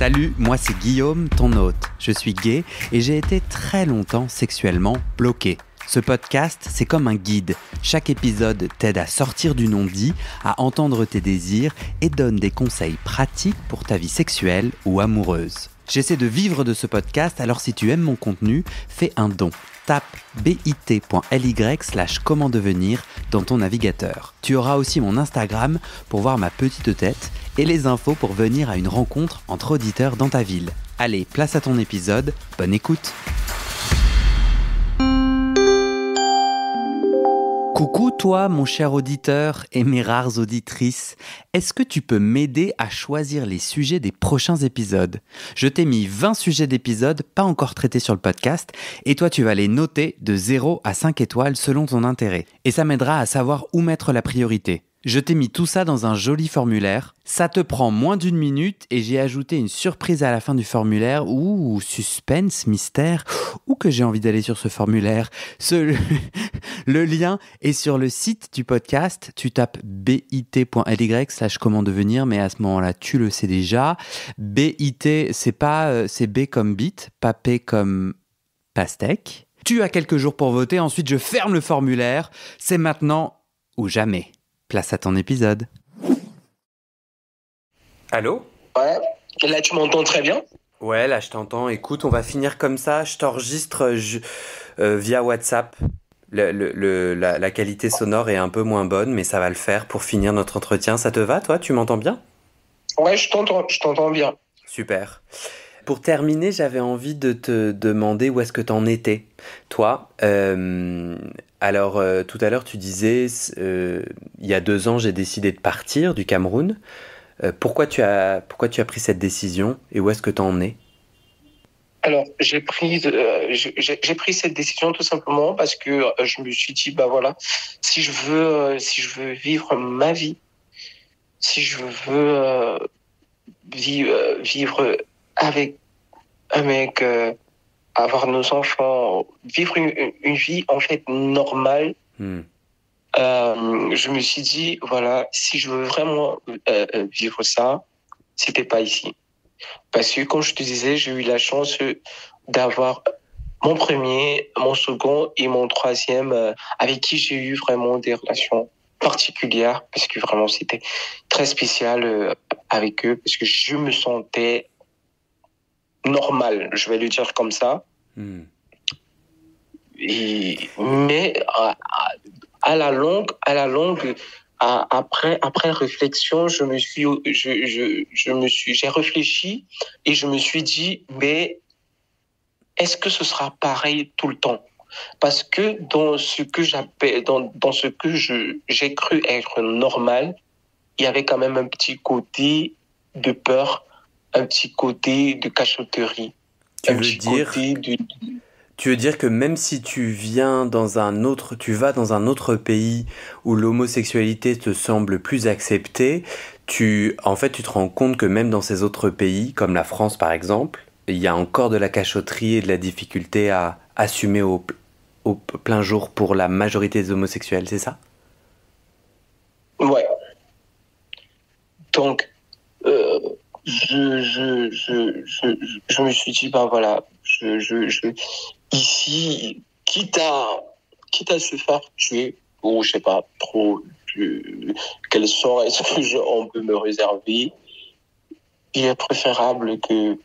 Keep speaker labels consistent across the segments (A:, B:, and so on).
A: Salut, moi c'est Guillaume, ton hôte. Je suis gay et j'ai été très longtemps sexuellement bloqué. Ce podcast, c'est comme un guide. Chaque épisode t'aide à sortir du non-dit, à entendre tes désirs et donne des conseils pratiques pour ta vie sexuelle ou amoureuse. J'essaie de vivre de ce podcast, alors si tu aimes mon contenu, fais un don. Tape bit.ly/comment devenir dans ton navigateur. Tu auras aussi mon Instagram pour voir ma petite tête et les infos pour venir à une rencontre entre auditeurs dans ta ville. Allez, place à ton épisode, bonne écoute. Coucou toi, mon cher auditeur et mes rares auditrices. Est-ce que tu peux m'aider à choisir les sujets des prochains épisodes ? Je t'ai mis 20 sujets d'épisodes pas encore traités sur le podcast et toi tu vas les noter de 0 à 5 étoiles selon ton intérêt. Et ça m'aidera à savoir où mettre la priorité. Je t'ai mis tout ça dans un joli formulaire. Ça te prend moins d'1 minute et j'ai ajouté une surprise à la fin du formulaire. Ouh, suspense, mystère. Où que j'ai envie d'aller sur ce formulaire. Le lien est sur le site du podcast. Tu tapes bit.ly/comment devenir, mais à ce moment-là, tu le sais déjà. BIT, c'est B comme bit, pas P comme pastèque. Tu as quelques jours pour voter. Ensuite, je ferme le formulaire. C'est maintenant ou jamais. Place à ton épisode. Allô ?
B: Ouais, là tu m'entends très bien ?
A: Ouais, là je t'entends. Écoute, on va finir comme ça. Je t'enregistre via WhatsApp. La qualité sonore est un peu moins bonne, mais ça va le faire pour finir notre entretien. Ça te va, toi ? Tu m'entends bien ? Ouais,
B: je t'entends bien.
A: Super. Pour terminer, j'avais envie de te demander où est-ce que t'en étais. Toi, alors tout à l'heure tu disais, il y a 2 ans j'ai décidé de partir du Cameroun. Pourquoi tu as pris cette décision et où est-ce que t'en es ?
B: Alors j'ai pris cette décision tout simplement parce que je me suis dit si je veux vivre ma vie, si je veux vivre avec un mec, avoir nos enfants, vivre une vie en fait normale. Je me suis dit, si je veux vraiment vivre ça, c'était pas ici. Parce que, comme je te disais, j'ai eu la chance d'avoir mon premier, mon second et mon troisième, avec qui j'ai eu vraiment des relations particulières, parce que vraiment, c'était très spécial avec eux, parce que je me sentais normal, je vais le dire comme ça. Mais à la longue, après réflexion, j'ai réfléchi et je me suis dit, mais est-ce que ce sera pareil tout le temps ? Parce que dans ce que j'ai cru être normal, il y avait quand même un petit côté de peur, un petit côté de cachotterie.
A: Tu veux dire que même si tu vas dans un autre pays où l'homosexualité te semble plus acceptée, tu te rends compte que même dans ces autres pays, comme la France par exemple, il y a encore de la cachotterie et de la difficulté à assumer au plein jour pour la majorité des homosexuels, c'est ça ?
B: Ouais. Donc, je me suis dit, ici, quitte à se faire tuer, ou je sais pas trop quel sort est-ce que on peut me réserver, il est préférable que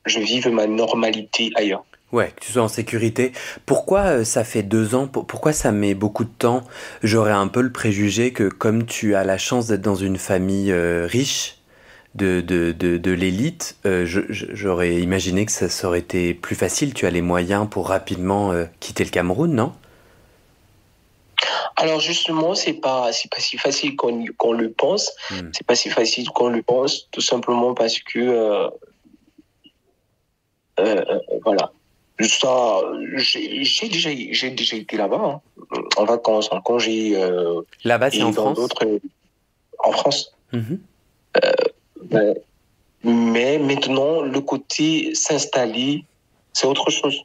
B: je vive ma normalité ailleurs.
A: Ouais, que tu sois en sécurité. Pourquoi ça fait 2 ans ? Pourquoi ça met beaucoup de temps ? J'aurais un peu le préjugé que comme tu as la chance d'être dans une famille riche, de l'élite, j'aurais imaginé que ça aurait été plus facile. Tu as les moyens pour rapidement quitter le Cameroun, non ?
B: Alors justement, c'est pas si facile qu'on le pense. C'est pas si facile qu'on le pense, tout simplement parce que Ça, j'ai déjà été là-bas, en vacances, en congé.
A: Là-bas, c'est en France ?
B: En France. Mais maintenant, le côté s'installer, c'est autre chose.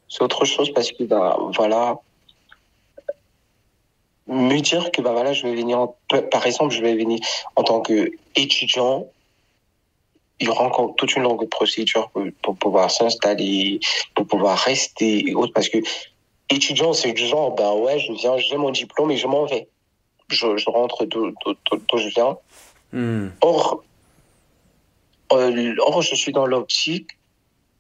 B: C'est autre chose parce que, me dire que, je vais venir, par exemple, je vais venir en tant qu'étudiant il y aura encore toute une longue procédure pour pouvoir s'installer, pour pouvoir rester et autres. Parce que étudiant, c'est du genre, ben ouais, je viens, j'ai mon diplôme et je m'en vais. Je rentre d'où je viens. Or, je suis dans l'optique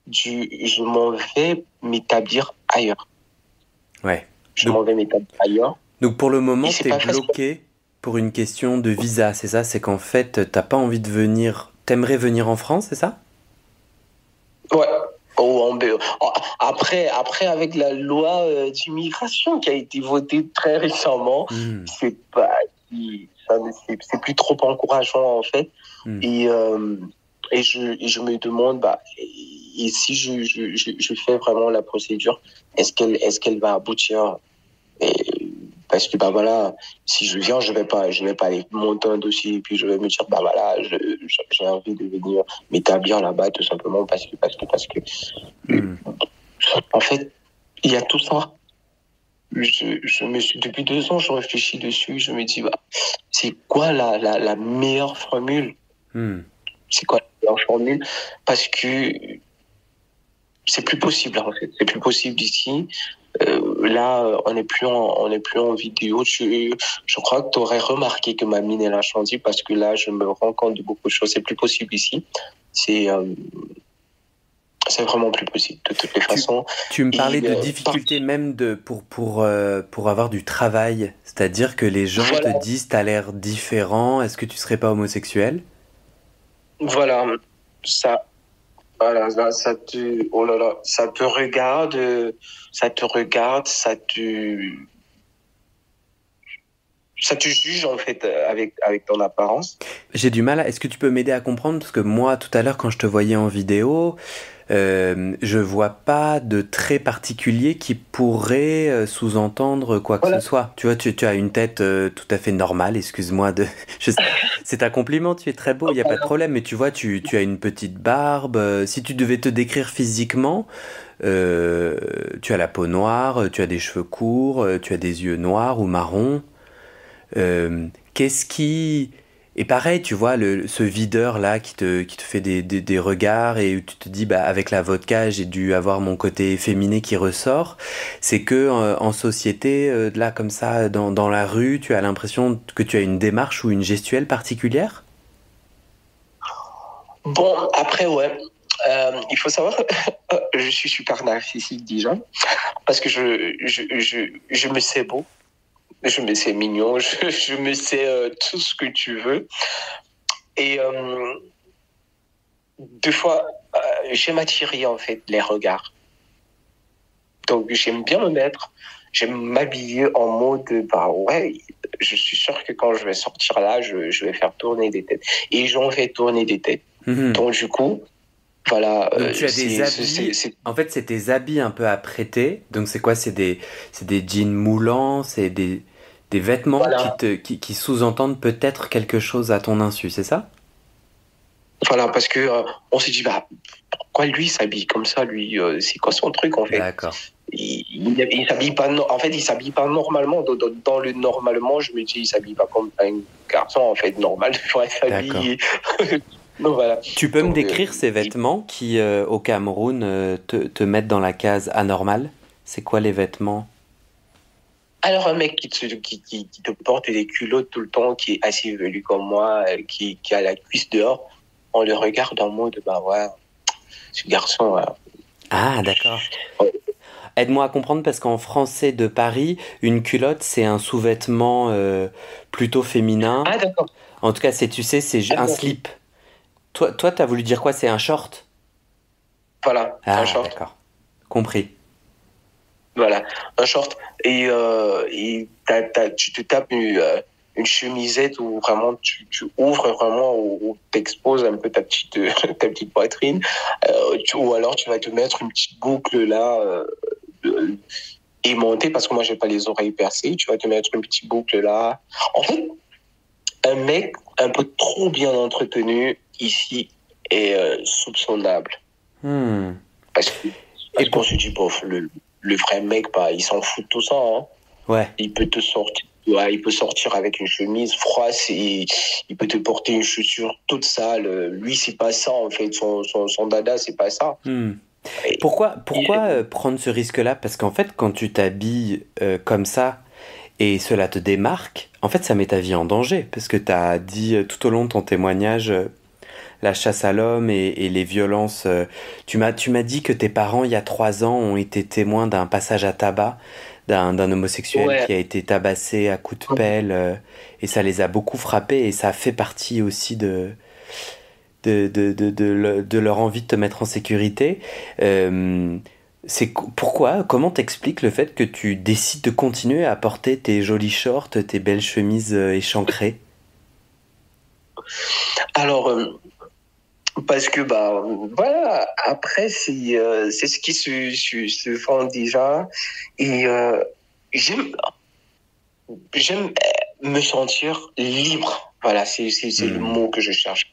B: je m'en vais m'établir ailleurs.
A: Ouais.
B: Je m'en vais m'établir ailleurs.
A: Donc pour le moment, tu es bloqué pour une question de visa, c'est ça? C'est qu'en fait, t'as pas envie de venir... T'aimerais venir en France, c'est ça?
B: Ouais. Après, avec la loi d'immigration qui a été votée très récemment, c'est plus trop encourageant en fait. Et je me demande, et si je fais vraiment la procédure, est-ce qu'elle va aboutir? Parce que voilà, si je viens, je vais pas aller monter un dossier et puis je vais me dire voilà, j'ai envie de venir m'établir là-bas tout simplement parce que en fait, il y a tout ça. Je me suis depuis 2 ans, je réfléchis dessus, je me dis c'est quoi la meilleure formule? C'est quoi la meilleure formule? Parce que c'est plus possible en fait, c'est plus possible ici. Là, on n'est plus en vidéo. Je crois que tu aurais remarqué que ma mine elle a changé parce que là, je me rends compte de beaucoup de choses. C'est plus possible ici. C'est vraiment plus possible de toutes les façons.
A: Tu me parlais de difficultés même pour avoir du travail, c'est-à-dire que les gens te disent t'as l'air différent. Est-ce que tu serais pas homosexuel?
B: Voilà, ça. Voilà, ça te regarde, ça te juge en fait avec ton apparence.
A: J'ai du mal est-ce que tu peux m'aider à comprendre? Parce que moi, tout à l'heure, quand je te voyais en vidéo, je vois pas de traits particuliers qui pourraient sous-entendre quoi que ce soit. Tu vois, tu as une tête tout à fait normale, excuse-moi c'est un compliment, tu es très beau, il n'y a pas de problème, mais tu vois, tu as une petite barbe. Si tu devais te décrire physiquement, tu as la peau noire, tu as des cheveux courts, tu as des yeux noirs ou marrons. Qu'est-ce qui... Et pareil, tu vois, ce videur-là qui te fait des regards et où tu te dis, avec la vodka, j'ai dû avoir mon côté féminin qui ressort. C'est que en société, là, comme ça, dans la rue, tu as l'impression que tu as une démarche ou une gestuelle particulière?
B: Bon, après, ouais. Il faut savoir, je suis super narcissique déjà, parce que je me sais beau. Je me sais mignon, je me sais tout ce que tu veux. Et des fois, j'aime attirer en fait les regards. Donc j'aime bien j'aime m'habiller en mode, ouais, je suis sûr que quand je vais sortir là, je vais faire tourner des têtes. Et j'en fais tourner des têtes. Donc du coup, voilà.
A: Donc tu as des habits. En fait, c'est tes habits un peu à prêter. Donc c'est quoi? C'est des jeans moulants, c'est des vêtements qui sous-entendent peut-être quelque chose à ton insu, c'est ça?
B: Voilà, parce que on s'est dit, pourquoi lui s'habille comme ça, lui, c'est quoi son truc en fait?
A: D'accord.
B: Il s'habille pas, en fait, il s'habille pas normalement. Dans le normalement, je me dis, il s'habille pas comme un garçon en fait normal, il faudrait s'habiller. Donc voilà.
A: Tu peux me décrire ces vêtements qui, au Cameroun, te mettent dans la case anormale? C'est quoi les vêtements?
B: Alors un mec qui te porte des culottes tout le temps, qui est assez velu comme moi, qui a la cuisse dehors, on le regarde en mode ouais, ce garçon.
A: Ah d'accord. Aide-moi à comprendre parce qu'en français de Paris, une culotte c'est un sous-vêtement plutôt féminin.
B: Ah d'accord.
A: En tout cas, c'est un slip. Toi, t'as voulu dire quoi? C'est un short?
B: Voilà, un short.
A: D'accord. Compris.
B: Voilà, un short. Et tu te tapes une chemisette où vraiment tu ouvres vraiment, où t'exposes un peu ta petite poitrine. Ou alors tu vas te mettre une petite boucle là, aimantée, parce que moi j'ai pas les oreilles percées. Tu vas te mettre une petite boucle là. En fait, un mec un peu trop bien entretenu ici est soupçonnable. Parce qu'on se dit, bof, le vrai mec, il s'en fout de tout ça. Hein.
A: Ouais.
B: Il peut te sortir Ouais, il peut sortir avec une chemise froisse et il peut te porter une chaussure toute sale. Lui, c'est pas ça, en fait. Son dada, c'est pas ça.
A: Hmm.
B: Et,
A: Pourquoi prendre ce risque-là? Parce qu'en fait, quand tu t'habilles comme ça et cela te démarque, en fait, ça met ta vie en danger. Parce que tu as dit tout au long de ton témoignage la chasse à l'homme et les violences. Tu m'as dit que tes parents, il y a 3 ans, ont été témoins d'un passage à tabac d'un homosexuel
B: ouais,
A: qui a été tabassé à coups de pelle et ça les a beaucoup frappés et ça fait partie aussi de leur envie de te mettre en sécurité. Euh, comment t'expliques le fait que tu décides de continuer à porter tes jolis shorts, tes belles chemises échancrées?
B: alors, parce que, bah, voilà, après, c'est ce qui se font déjà. Et j'aime, j'aime me sentir libre. Voilà, c'est le
A: Hmm.
B: mot que je cherche.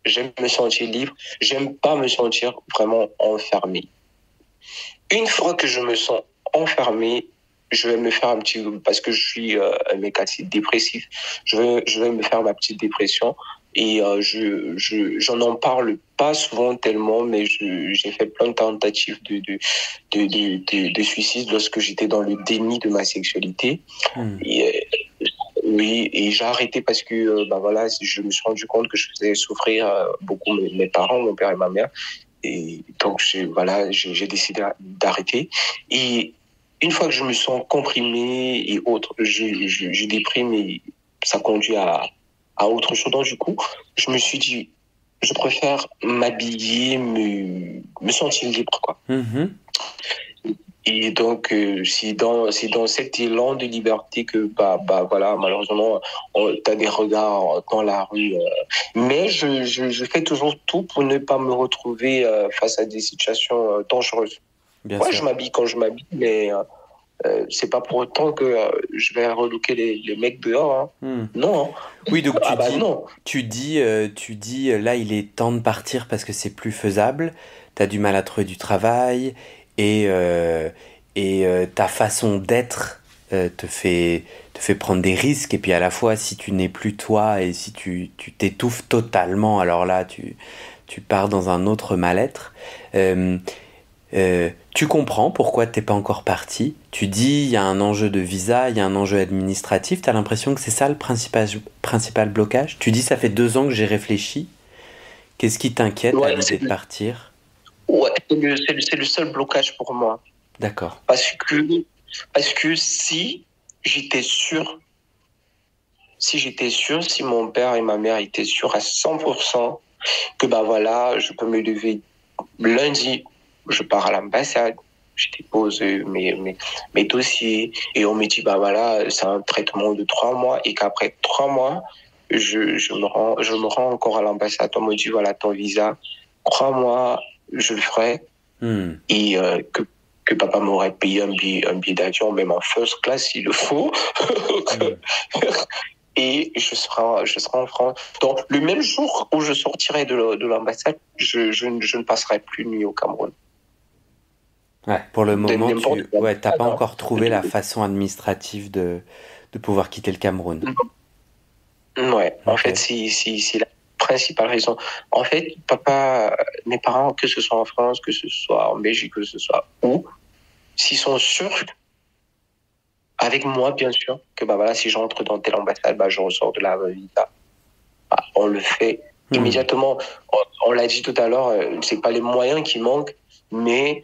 B: J'aime me sentir libre. J'aime pas me sentir vraiment enfermé. Une fois que je me sens enfermé, je vais me faire un petit, parce que je suis un mec assez dépressif, je vais me faire ma petite dépression et j'en en parle pas souvent tellement, mais j'ai fait plein de tentatives de suicide lorsque j'étais dans le déni de ma sexualité.
A: Hmm.
B: Et, oui, et j'ai arrêté parce que, bah voilà, je me suis rendu compte que je faisais souffrir beaucoup mes parents, mon père et ma mère. Et donc, voilà, j'ai décidé d'arrêter. Et une fois que je me sens comprimé et autres, je déprime et ça conduit à autre chose. Donc, du coup, je me suis dit, je préfère m'habiller, me sentir libre, quoi.
A: Mhm.
B: Et donc, c'est dans cet élan de liberté que, bah, voilà, malheureusement, t'as des regards dans la rue. Mais je fais toujours tout pour ne pas me retrouver face à des situations dangereuses.
A: Bien
B: Ouais, je
A: sûr.
B: m'habille quand je m'habille, mais c'est pas pour autant que je vais relooker les mecs dehors. Hein.
A: Hmm.
B: Non. Hein.
A: Oui, donc
B: Ah bah non.
A: là, il est temps de partir parce que c'est plus faisable. T'as du mal à trouver du travail et ta façon d'être te fait prendre des risques. Et puis à la fois, si tu n'es plus toi et si tu t'étouffes totalement, alors là, tu pars dans un autre mal-être. Euh, tu comprends pourquoi t'es pas encore parti. Tu dis, il y a un enjeu de visa, il y a un enjeu administratif. T'as l'impression que c'est ça le principal blocage. Tu dis, ça fait 2 ans que j'ai réfléchi. Qu'est-ce qui t'inquiète à
B: Ouais,
A: l'idée de partir?
B: ouais, c'est le seul blocage pour moi.
A: D'accord.
B: Parce que, parce que j'étais sûr, si mon père et ma mère étaient sûrs à 100% que bah voilà, je peux me lever lundi, je pars à l'ambassade, je dépose mes dossiers et on me dit bah voilà, c'est un traitement de 3 mois et qu'après 3 mois, je me rends encore à l'ambassade. On me dit voilà ton visa, 3 mois, je le ferai
A: Hmm.
B: et que papa m'aurait payé un billet d'avion, même en first class s'il le faut.
A: Hmm.
B: Et je serai en France. Donc, le même jour où je sortirai de l'ambassade, je ne passerai plus de nuit au Cameroun.
A: Ouais, pour le moment,
B: N'importe quoi.
A: ouais, t'as pas encore trouvé la façon administrative de pouvoir quitter le Cameroun.
B: Ouais, en fait,
A: Ok.
B: c'est la principale raison. En fait, mes parents, que ce soit en France, que ce soit en Belgique, que ce soit où, s'ils sont sûrs, avec moi, bien sûr, que bah voilà, si j'entre dans telle ambassade, bah je ressors de la visa. Bah, on le fait
A: Hmm.
B: immédiatement. On l'a dit tout à l'heure, c'est pas les moyens qui manquent, mais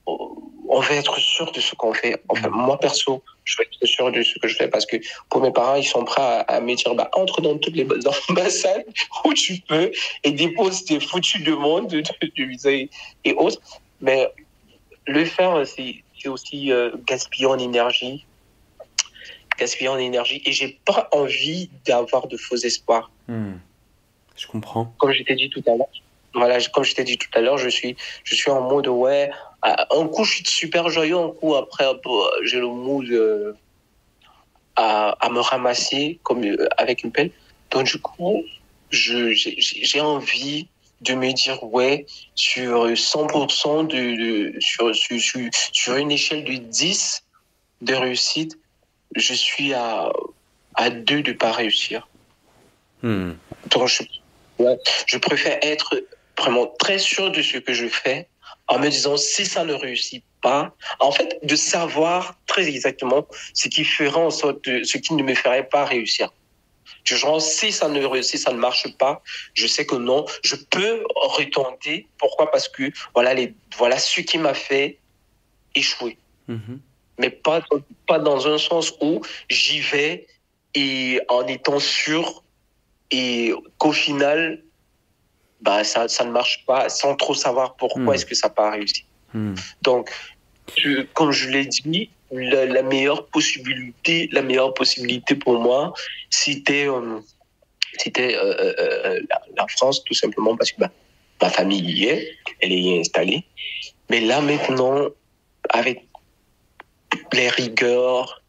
B: on veut être sûr de ce qu'on fait. Enfin,
A: Hmm.
B: moi, perso, je veux être sûr de ce que je fais parce que pour mes parents, ils sont prêts à me dire, bah, entre dans toutes les ambassades où tu peux et dépose tes foutues demandes de visa et autres. Mais le faire, c'est aussi gaspiller en énergie et j'ai pas envie d'avoir de faux espoirs.
A: Hmm. Je comprends.
B: Comme je t'ai dit tout à l'heure, voilà, comme je t'ai dit tout à l'heure, je suis en mode, ouais, un coup, je suis super joyeux, un coup, après, j'ai le mood à me ramasser comme avec une pelle. Donc, du coup, j'ai envie de me dire, ouais, sur 100% sur une échelle de 10 de réussite, je suis à deux de pas réussir.
A: Hmm.
B: Donc, ouais, je préfère être vraiment très sûr de ce que je fais en me disant si ça ne réussit pas, en fait, de savoir très exactement ce qui ferait en sorte ce qui ne me ferait pas réussir. Du genre, si ça ne réussit, ça ne marche pas, je sais que non, je peux retenter. Pourquoi? Parce que voilà ce qui m'a fait échouer.
A: Mhm.
B: Mais pas dans un sens où j'y vais et en étant sûr et qu'au final, bah, ça ne marche pas sans trop savoir pourquoi est-ce que ça n'a pas réussi. Donc, comme je l'ai dit, la meilleure possibilité pour moi, c'était la France, tout simplement parce que bah, ma famille y est, elle est installée. Mais là, maintenant, avec les rigueurs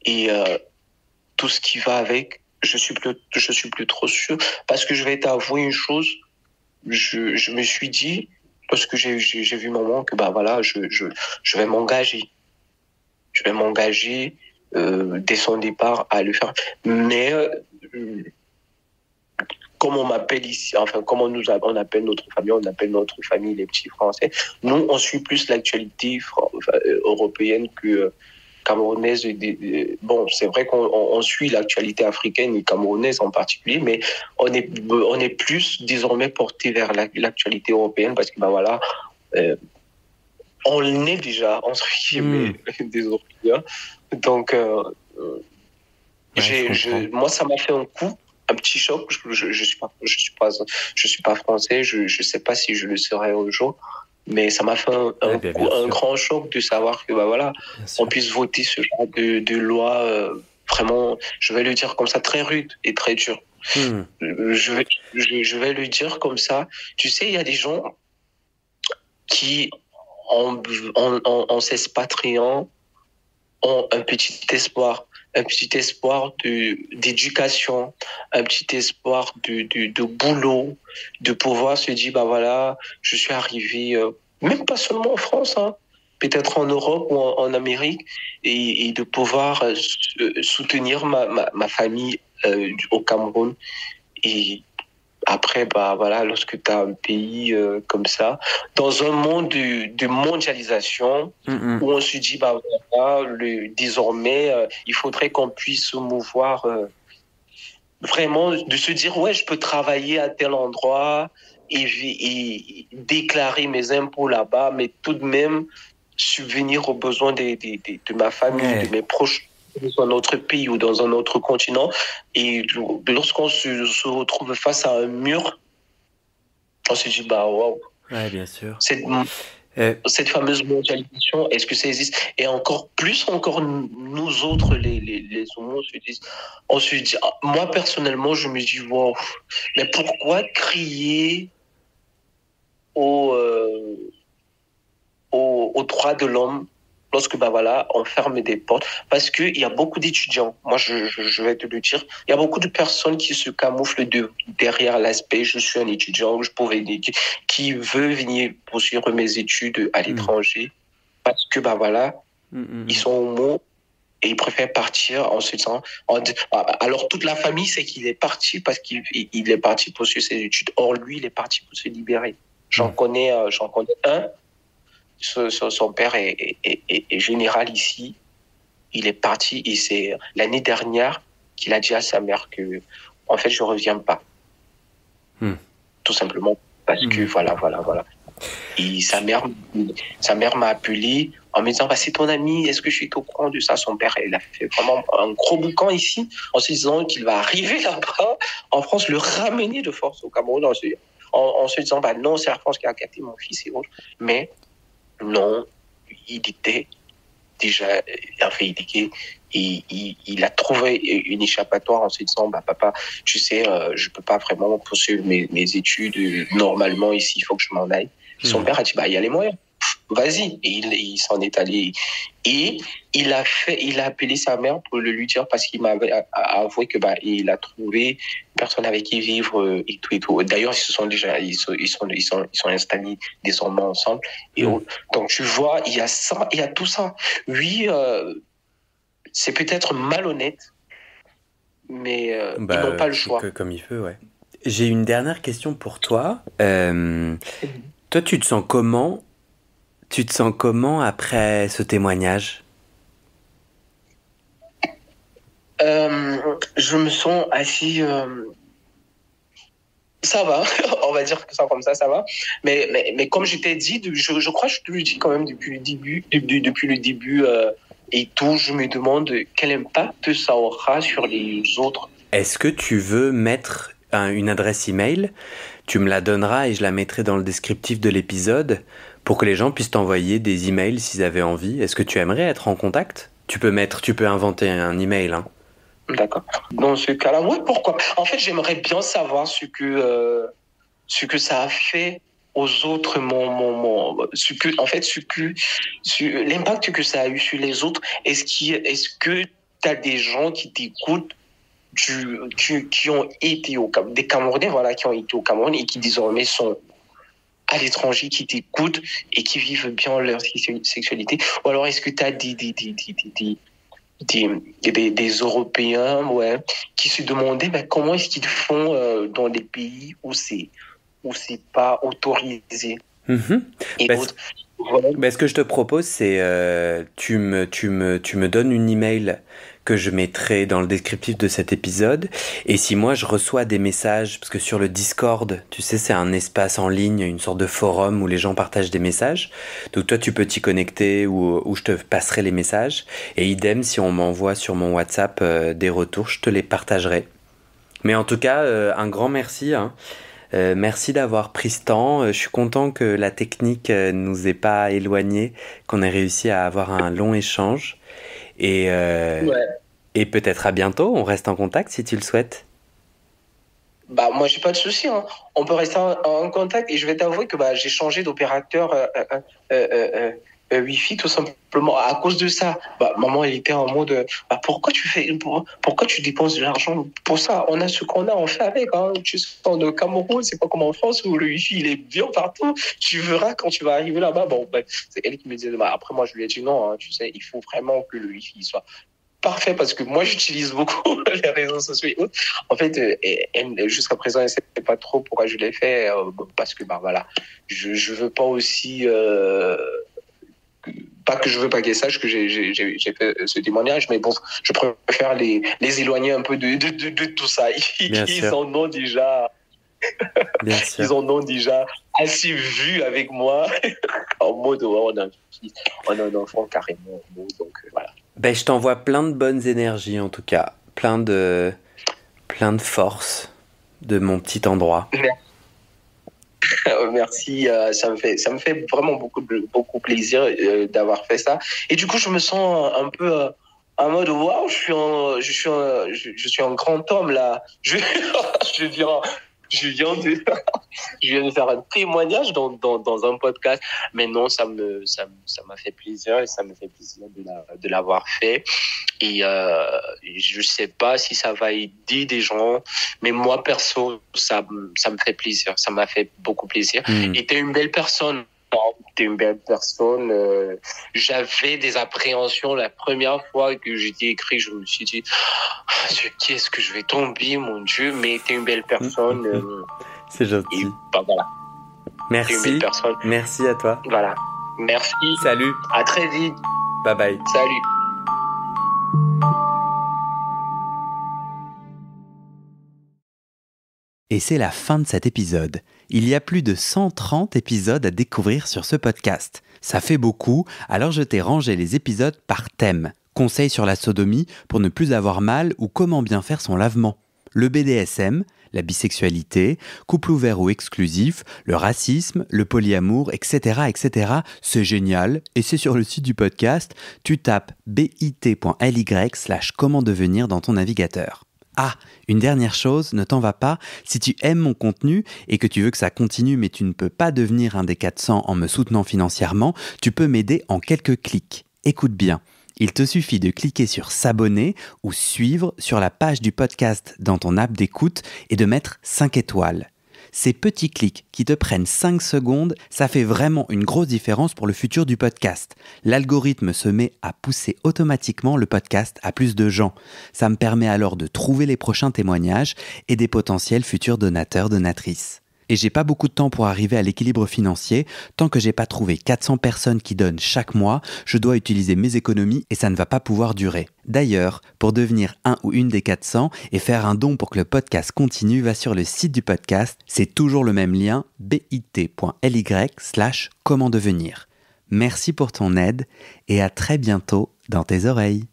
B: et tout ce qui va avec, je suis plus trop sûr. Parce que je vais t'avouer une chose, je me suis dit, lorsque j'ai vu maman, que bah voilà, je vais m'engager. Je vais m'engager dès son départ à le faire. Mais comme on m'appelle ici, enfin, comme on appelle notre famille les petits Français, nous, on suit plus l'actualité européenne que camerounaise. Bon, c'est vrai qu'on suit l'actualité africaine et camerounaise en particulier, mais on est plus désormais porté vers l'actualité européenne parce que, ben voilà, on est déjà, entre guillemets, des Européens. Donc, moi, ça m'a fait un coup, un petit choc. Je suis pas français. Je sais pas si je le serai un jour, mais ça m'a fait un grand choc de savoir que bah voilà, on puisse voter ce genre de loi vraiment, je vais le dire comme ça, très rude et très dur. Je vais le dire comme ça. Tu sais, il y a des gens qui, en s'expatriant, ont un petit espoir d'éducation, un petit espoir de boulot, de pouvoir se dire, bah voilà, je suis arrivé, même pas seulement en France, hein, peut-être en Europe ou en Amérique, et de pouvoir soutenir ma famille au Cameroun. Et après, bah voilà, lorsque tu as un pays comme ça, dans un monde de mondialisation, où on se dit, bah voilà, désormais, il faudrait qu'on puisse se mouvoir vraiment, de se dire, ouais, je peux travailler à tel endroit et déclarer mes impôts là-bas, mais tout de même subvenir aux besoins de ma famille, de mes proches dans un autre pays ou dans un autre continent. Et lorsqu'on se retrouve face à un mur, on se dit, bah, waouh.
A: Ouais, bien sûr.
B: Cette fameuse mondialisation, est-ce que ça existe? Et encore plus, nous autres, les homos, on se dit, moi, personnellement, je me dis, wow, mais pourquoi crier aux droits de l'homme lorsque bah voilà, on ferme des portes? Parce qu'il y a beaucoup d'étudiants, moi je vais te le dire, il y a beaucoup de personnes qui se camouflent derrière l'aspect je suis un étudiant, qui veut venir poursuivre mes études à l'étranger, parce que bah voilà, ils sont homo et ils préfèrent partir en se disant, alors toute la famille sait qu'il est parti parce qu'il est parti poursuivre ses études, or lui il est parti pour se libérer. J'en connais un. Son père est général ici. Il est parti et c'est l'année dernière qu'il a dit à sa mère que, en fait, je reviens pas. Tout simplement parce que voilà. Et sa mère m'a appelé en me disant, bah, c'est ton ami, est-ce que je suis au courant de ça? Son père, il a fait vraiment un gros boucan ici en se disant qu'il va arriver là-bas en France, le ramener de force au Cameroun en se disant, bah, non, c'est la France qui a gâté mon fils et autres. Mais non, il était déjà il a trouvé une échappatoire en se disant, bah papa, tu sais, je peux pas vraiment poursuivre mes études normalement ici, il faut que je m'en aille. Son père a dit, bah il y a les moyens, vas-y. Et il s'en est allé. Et il a appelé sa mère pour le lui dire parce qu'il m'avait avoué que bah il a trouvé une personne avec qui vivre et tout et tout. D'ailleurs, ils sont installés désormais ensemble. Et donc tu vois, il y a ça, il y a tout ça. Oui, c'est peut-être malhonnête, mais ils n'ont pas le choix.
A: Comme il veut, ouais. J'ai une dernière question pour toi. Toi, tu te sens comment? Tu te sens comment après ce témoignage?
B: Je me sens assez... ça va, on va dire que ça comme ça va. Mais comme je t'ai dit, je crois que je te le dis quand même depuis le début, et tout, je me demande quel impact ça aura sur les autres.
A: Est-ce que tu veux mettre une adresse email? Tu me la donneras et je la mettrai dans le descriptif de l'épisode pour que les gens puissent t'envoyer des emails s'ils avaient envie. Est-ce que tu aimerais être en contact? Tu peux inventer un email, hein.
B: D'accord. Dans ce cas-là, ouais, pourquoi? En fait, j'aimerais bien savoir ce que ça a fait aux autres, l'impact que ça a eu sur les autres. Est-ce que tu as des gens qui t'écoutent, qui ont été des Camerounais, voilà, qui ont été au Cameroun et qui désormais sont à l'étranger, qui t'écoutent et qui vivent bien leur sexualité? Ou alors est-ce que tu as des Européens, ouais, qui se demandaient comment est-ce qu'ils font dans les pays où c'est pas autorisé. Et
A: ce que je te propose, c'est tu me donnes une email que je mettrai dans le descriptif de cet épisode. Et si moi je reçois des messages, parce que sur le Discord, tu sais, c'est un espace en ligne, une sorte de forum où les gens partagent des messages. Donc toi, tu peux t'y connecter ou je te passerai les messages. Et idem, si on m'envoie sur mon WhatsApp des retours, je te les partagerai. Mais en tout cas, un grand merci, hein. Merci d'avoir pris ce temps. Je suis content que la technique nous ait pas éloignés, qu'on ait réussi à avoir un long échange. Et peut-être à bientôt. On reste en contact si tu le souhaites.
B: Bah, moi, j'ai pas de souci, hein. On peut rester en contact et je vais t'avouer que j'ai changé d'opérateur Wi-Fi tout simplement à cause de ça. Maman, elle était en mode pourquoi tu dépenses de l'argent pour ça? On a ce qu'on a, on fait avec, hein. Tu sais, au Cameroun, c'est pas comme en France où le Wi-Fi il est bien partout. Tu verras quand tu vas arriver là-bas. C'est elle qui me disait. Après, moi, je lui ai dit non, hein, tu sais, il faut vraiment que le Wi-Fi soit parfait parce que moi j'utilise beaucoup les réseaux sociaux et autres. En fait, elle, jusqu'à présent, elle ne sait pas trop pourquoi je l'ai fait parce que voilà, je veux pas aussi pas que je veux pas qu'elle sache que j'ai fait ce témoignage, mais bon, je préfère les éloigner un peu de tout ça. Ils en ont déjà.
A: Bien sûr.
B: Ils en ont déjà assez vu avec moi en mode on a un enfant carrément, donc voilà.
A: Je t'envoie plein de bonnes énergies en tout cas, plein de force de mon petit endroit.
B: Merci, ça me fait vraiment beaucoup plaisir d'avoir fait ça. Et du coup, je me sens un peu en mode waouh, je suis un grand homme là. Je viens de faire un témoignage dans un podcast, mais non, ça m'a fait plaisir et ça me fait plaisir de l'avoir fait. Et je sais pas si ça va aider des gens, mais moi perso, ça me fait plaisir, ça m'a fait beaucoup plaisir. Et t'es une belle personne. T'es une belle personne. J'avais des appréhensions la première fois que j'ai écrit. Je me suis dit, qui est-ce que je vais tomber, mon Dieu. Mais t'es une belle personne.
A: C'est gentil.
B: Et voilà.
A: Merci.
B: T'es une belle personne.
A: Merci à toi.
B: Voilà. Merci.
A: Salut.
B: À très vite.
A: Bye bye.
B: Salut.
A: Et c'est la fin de cet épisode. Il y a plus de 130 épisodes à découvrir sur ce podcast. Ça fait beaucoup, alors je t'ai rangé les épisodes par thème. Conseils sur la sodomie pour ne plus avoir mal ou comment bien faire son lavement. Le BDSM, la bisexualité, couple ouvert ou exclusif, le racisme, le polyamour, etc. etc. C'est génial et c'est sur le site du podcast. Tu tapes bit.ly/comment devenir dans ton navigateur. Ah, une dernière chose, ne t'en va pas, si tu aimes mon contenu et que tu veux que ça continue mais tu ne peux pas devenir un des 400 en me soutenant financièrement, tu peux m'aider en quelques clics. Écoute bien, il te suffit de cliquer sur s'abonner ou suivre sur la page du podcast dans ton app d'écoute et de mettre 5 étoiles. Ces petits clics qui te prennent 5 secondes, ça fait vraiment une grosse différence pour le futur du podcast. L'algorithme se met à pousser automatiquement le podcast à plus de gens. Ça me permet alors de trouver les prochains témoignages et des potentiels futurs donateurs, donatrices. Et j'ai pas beaucoup de temps pour arriver à l'équilibre financier. Tant que j'ai pas trouvé 400 personnes qui donnent chaque mois, je dois utiliser mes économies et ça ne va pas pouvoir durer. D'ailleurs, pour devenir un ou une des 400 et faire un don pour que le podcast continue, va sur le site du podcast. C'est toujours le même lien, bit.ly/comment devenir. Merci pour ton aide et à très bientôt dans tes oreilles.